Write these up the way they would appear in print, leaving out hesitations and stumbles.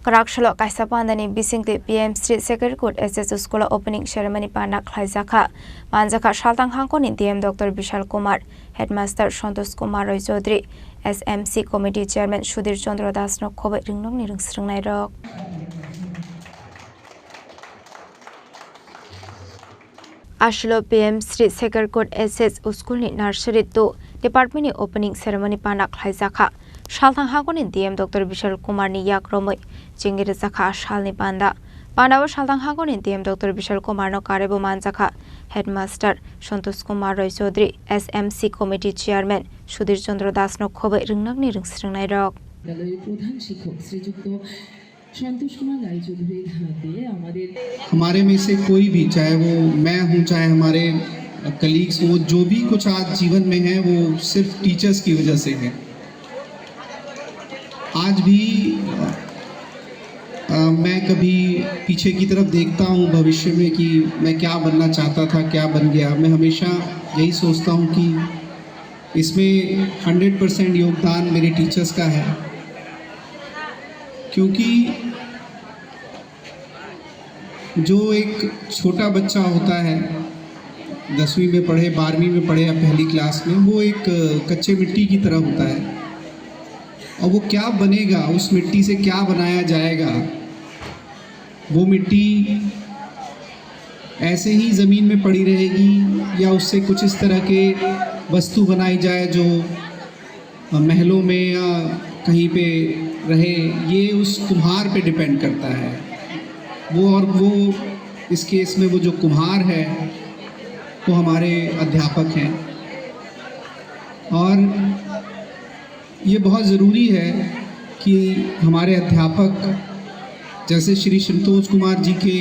Karakshalo Kaisapandani Bisingli PM Street Secretary SS School Opening Ceremony Panak Klaizaka Manjaka Shaltang Hankon in DM Dr. Bishal Kumar Headmaster Santosh Kumar Roy Chaudhary SMC Committee Chairman Sudhir Chandra Das no Kobe Ringnong Nirung Sringnai Rok Ashlo PM Street Secretary SS School ni Nursery 2 Department ni Opening Ceremony Panak Klaizaka Shaltang Hankon in DM Dr. Bishal Kumar ni Yakromoy Jingir Zaka Shal ni Panda Pandawa Shaltang Hankon in DM Dr. Bishal Kumar no Karebo Manjaka Headmaster Santosh Kumar Roy Chaudhary SMC Committee Chairman Sudhir Chandra Das no Kobe Ringnong Nirung Sringnai Rok हमारे में से कोई भी, चाहे वो मैं हूँ चाहे हमारे कलीग्स हो, जो भी कुछ आज जीवन में है वो सिर्फ टीचर्स की वजह से है। आज भी मैं कभी पीछे की तरफ देखता हूँ भविष्य में कि मैं क्या बनना चाहता था, क्या बन गया। मैं हमेशा यही सोचता हूँ कि इसमें 100% योगदान मेरे टीचर्स का है, क्योंकि जो एक छोटा बच्चा होता है 10वीं में पढ़े, 12वीं में पढ़े या पहली क्लास में, वो एक कच्चे मिट्टी की तरह होता है और वो क्या बनेगा, उस मिट्टी से क्या बनाया जाएगा। वो मिट्टी ऐसे ही ज़मीन में पड़ी रहेगी या उससे कुछ इस तरह के वस्तु बनाई जाए जो महलों में या कहीं पे रहे, ये उस कुम्हार पे डिपेंड करता है। वो इस केस में वो जो कुम्हार है वो हमारे अध्यापक हैं और ये बहुत ज़रूरी है कि हमारे अध्यापक जैसे श्री संतोष कुमार जी के,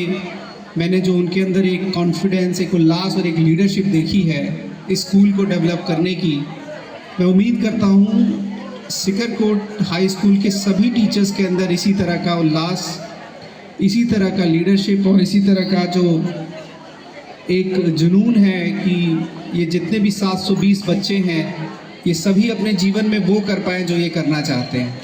मैंने जो उनके अंदर एक कॉन्फिडेंस, एक उल्लास और एक लीडरशिप देखी है इस स्कूल को डेवलप करने की, मैं उम्मीद करता हूँ सिकरकोट हाई स्कूल के सभी टीचर्स के अंदर इसी तरह का उल्लास, इसी तरह का लीडरशिप और इसी तरह का जो एक जुनून है कि ये जितने भी 720 बच्चे हैं ये सभी अपने जीवन में वो कर पाएँ जो ये करना चाहते हैं।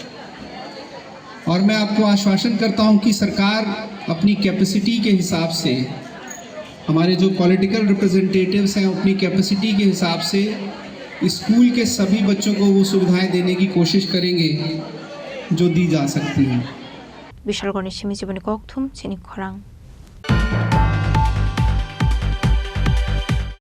और मैं आपको आश्वासन करता हूँ कि सरकार अपनी कैपेसिटी के हिसाब से, हमारे जो पॉलिटिकल रिप्रेजेंटेटिव्स हैं अपनी कैपेसिटी के हिसाब से स्कूल के सभी बच्चों को वो सुविधाएं देने की कोशिश करेंगे जो दी जा सकती हैं। विशाल गणेश मिजिबनी कोकथुम चिनी खरांग।